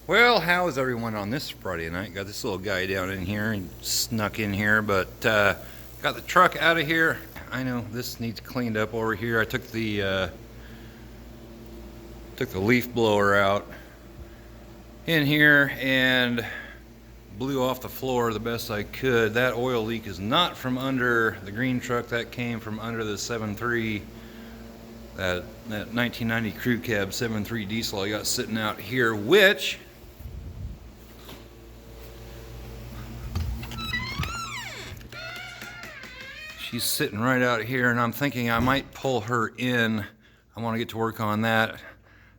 Well, how is everyone on this Friday night? Got this little guy down in here and snuck in here, but got the truck out of here. I know this needs cleaned up over here. I took the leaf blower out in here and blew off the floor the best I could. That oil leak is not from under the green truck. That came from under the 7.3, that 1990 crew cab 7.3 diesel I got sitting out here, which she's sitting right out here, and I'm thinking I might pull her in. I want to get to work on that. I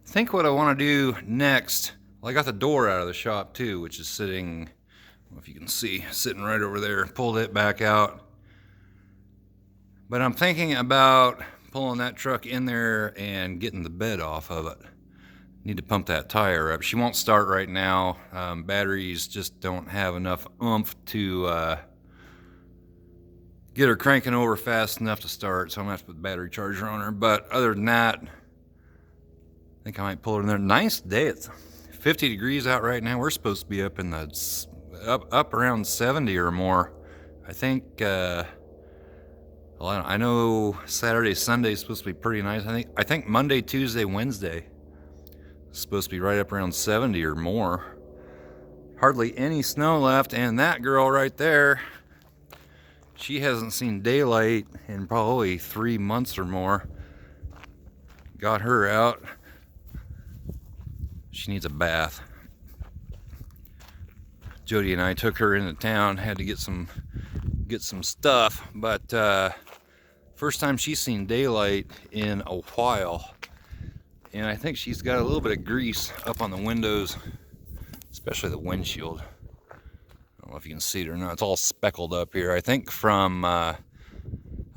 think what I want to do next, well, I got the door out of the shop too, which is sitting, I don't know if you can see, sitting right over there. Pulled it back out. But I'm thinking about pulling that truck in there and getting the bed off of it. Need to pump that tire up. She won't start right now. Batteries just don't have enough oomph to get her cranking over fast enough to start, so I'm gonna have to put the battery charger on her. But other than that, I think I might pull her in there. Nice day. It's 50 degrees out right now. We're supposed to be up in the up around 70 or more. I think well, I know Saturday, Sunday is supposed to be pretty nice. I think Monday, Tuesday, Wednesday is supposed to be right up around 70 or more. Hardly any snow left, and that girl right there, she hasn't seen daylight in probably 3 months or more. Got her out. She needs a bath. Jody and I took her into town, had to get some stuff, but first time she's seen daylight in a while. And I think she's got a little bit of grease up on the windows, especially the windshield. I don't know if you can see it or not. It's all speckled up here. I think from, I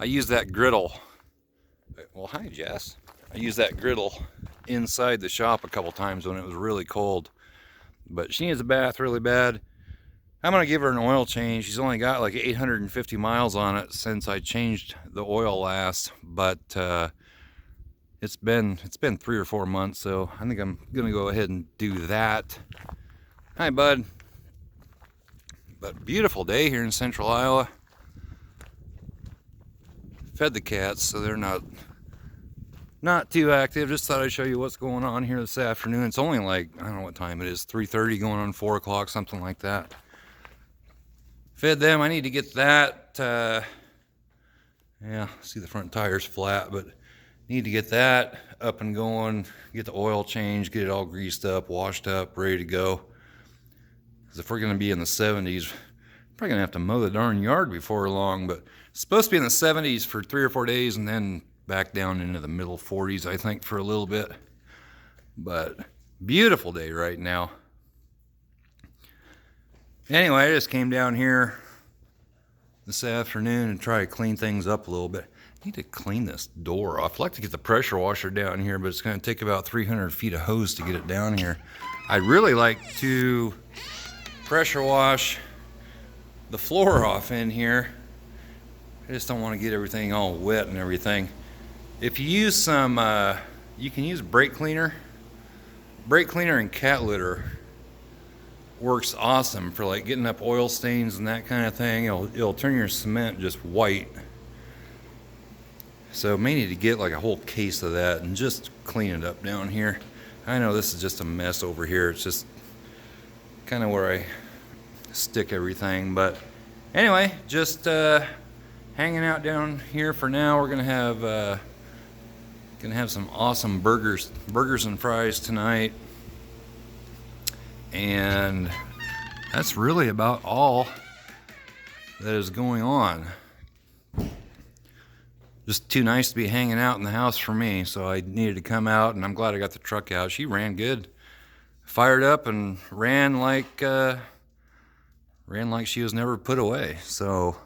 used that griddle. Well, hi, Jess. I used that griddle inside the shop a couple times when it was really cold. But she needs a bath really bad. I'm going to give her an oil change. She's only got like 850 miles on it since I changed the oil last. But it's been 3 or 4 months, so I think I'm going to go ahead and do that. Hi, bud. But beautiful day here in central Iowa. Fed the cats, so they're not too active. Just thought I'd show you what's going on here this afternoon. It's only like, I don't know what time it is, 3:30 going on 4 o'clock, something like that. Fed them. I need to get that, yeah, see the front tire's flat, but need to get that up and going, get the oil changed, get it all greased up, washed up, ready to go. Because if we're going to be in the 70s, we're probably going to have to mow the darn yard before long, but it's supposed to be in the 70s for 3 or 4 days and then back down into the middle 40s, I think, for a little bit. But beautiful day right now. Anyway, I just came down here this afternoon and try to clean things up a little bit. I need to clean this door off. I'd like to get the pressure washer down here, but it's going to take about 300 feet of hose to get it down here. I'd really like to pressure wash the floor off in here. I just don't want to get everything all wet and everything. If you use some, you can use brake cleaner. Brake cleaner and cat litter works awesome for like getting up oil stains and that kind of thing. It'll turn your cement just white. So may need to get like a whole case of that and just clean it up down here. I know this is just a mess over here. It's just kind of where I stick everything. But anyway, just hanging out down here for now. We're gonna have some awesome burgers and fries tonight. And that's really about all that is going on. Just too nice to be hanging out in the house for me, so I needed to come out, and I'm glad I got the truck out. She ran good, fired up, and ran like she was never put away. So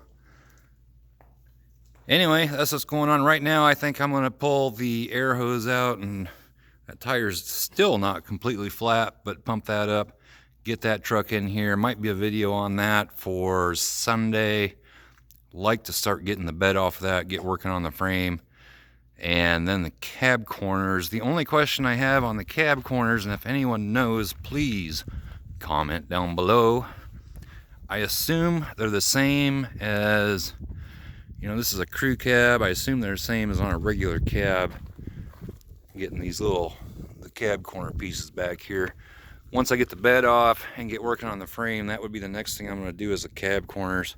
anyway, that's what's going on right now. I think I'm going to pull the air hose out, and that tire's still not completely flat, but pump that up, get that truck in here. Might be a video on that for Sunday. Like to start getting the bed off of that, get working on the frame, And then the cab corners. The only question I have on the cab corners, and if anyone knows, please comment down below. I assume they're the same as, you know, this is a crew cab. I assume they're the same as on a regular cab. Getting these the cab corner pieces back here. Once I get the bed off and get working on the frame, that would be the next thing I'm going to do is the cab corners.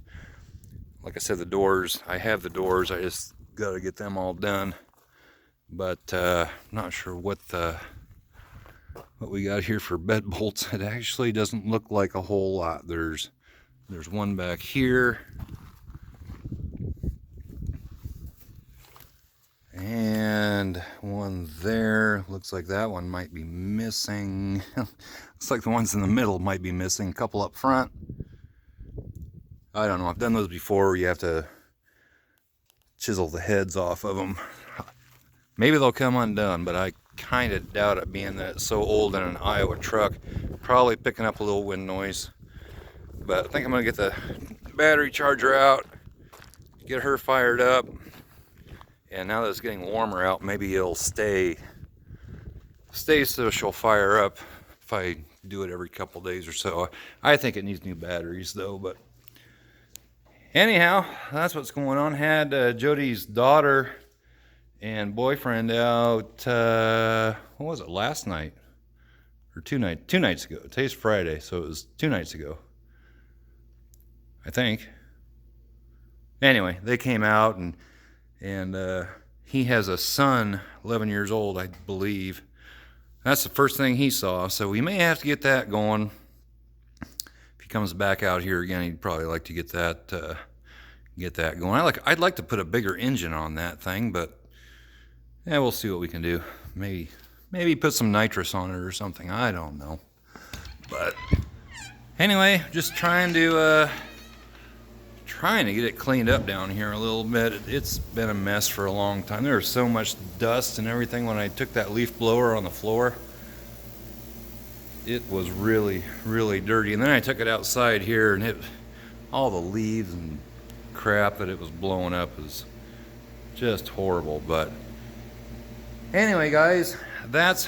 Like I said, the doors, I have the doors, I just got to get them all done. But I'm not sure what we got here for bed bolts. It actually doesn't look like a whole lot. There's one back here. And one there. Looks like that one might be missing. Looks like the ones in the middle might be missing. A couple up front. I don't know. I've done those before where you have to chisel the heads off of them. Maybe they'll come undone, but I kind of doubt it, being that it's so old in an Iowa truck. Probably picking up a little wind noise. But I think I'm going to get the battery charger out, get her fired up. And now that it's getting warmer out, maybe it'll stay so she'll fire up if I do it every couple days or so. I think it needs new batteries though, but anyhow, that's what's going on. Had Jody's daughter and boyfriend out, what was it, last night? Or two nights ago. Today's Friday, so it was 2 nights ago, I think. Anyway, they came out and he has a son, 11 years old, I believe. That's the first thing he saw, so we may have to get that going. If he comes back out here again, he'd probably like to get that going. I'd like to put a bigger engine on that thing, but yeah, we'll see what we can do. Maybe put some nitrous on it or something. I don't know. But anyway, just trying to get it cleaned up down here a little bit. It's been a mess for a long time. There was so much dust and everything when I took that leaf blower on the floor. It was really, really dirty. And then I took it outside here, and all the leaves and crap that it was blowing up was just horrible. But anyway, guys, that's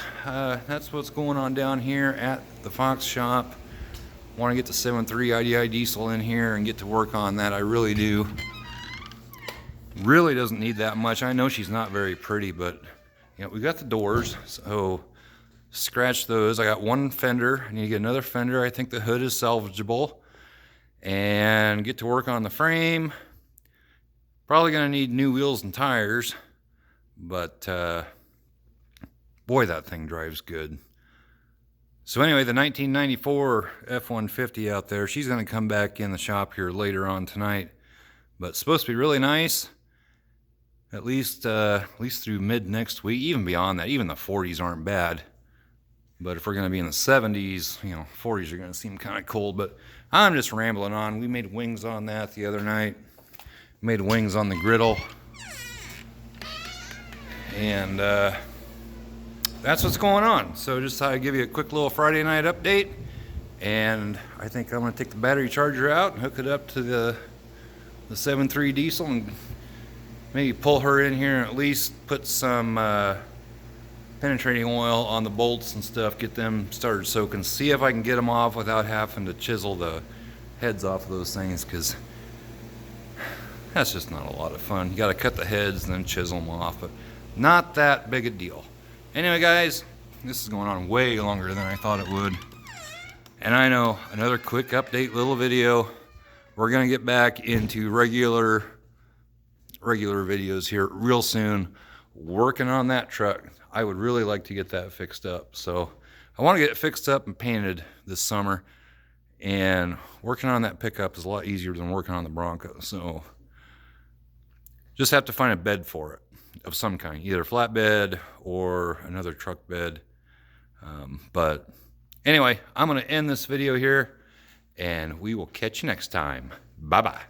what's going on down here at the Fox shop. Want to get the 7.3 IDI diesel in here and get to work on that. I really do. Really doesn't need that much. I know she's not very pretty, but you know, we got the doors, so scratch those. I got one fender. I need to get another fender. I think the hood is salvageable, and get to work on the frame. Probably gonna need new wheels and tires, but boy, that thing drives good. So anyway, the 1994 F150 out there, she's going to come back in the shop here later on tonight. But it's supposed to be really nice, at least through mid next week. Even beyond that, even the 40s aren't bad. But if we're going to be in the 70s, you know, 40s are going to seem kind of cold. But I'm just rambling on. We made wings on that the other night. Made wings on the griddle. And that's what's going on. So just thought I'd give you a quick little Friday night update. And I think I'm going to take the battery charger out and hook it up to the 7.3 diesel and maybe pull her in here and at least put some penetrating oil on the bolts and stuff, get them started soaking, see if I can get them off without having to chisel the heads off of those things, because that's just not a lot of fun. You got to cut the heads and then chisel them off, but not that big a deal. Anyway, guys, this is going on way longer than I thought it would. And I know, another quick update little video. We're going to get back into regular videos here real soon. Working on that truck. I would really like to get that fixed up. So I want to get it fixed up and painted this summer. And working on that pickup is a lot easier than working on the Bronco. So just have to find a bed for it of some kind, either flatbed or another truck bed. But anyway, I'm going to end this video here, and we will catch you next time. Bye-bye.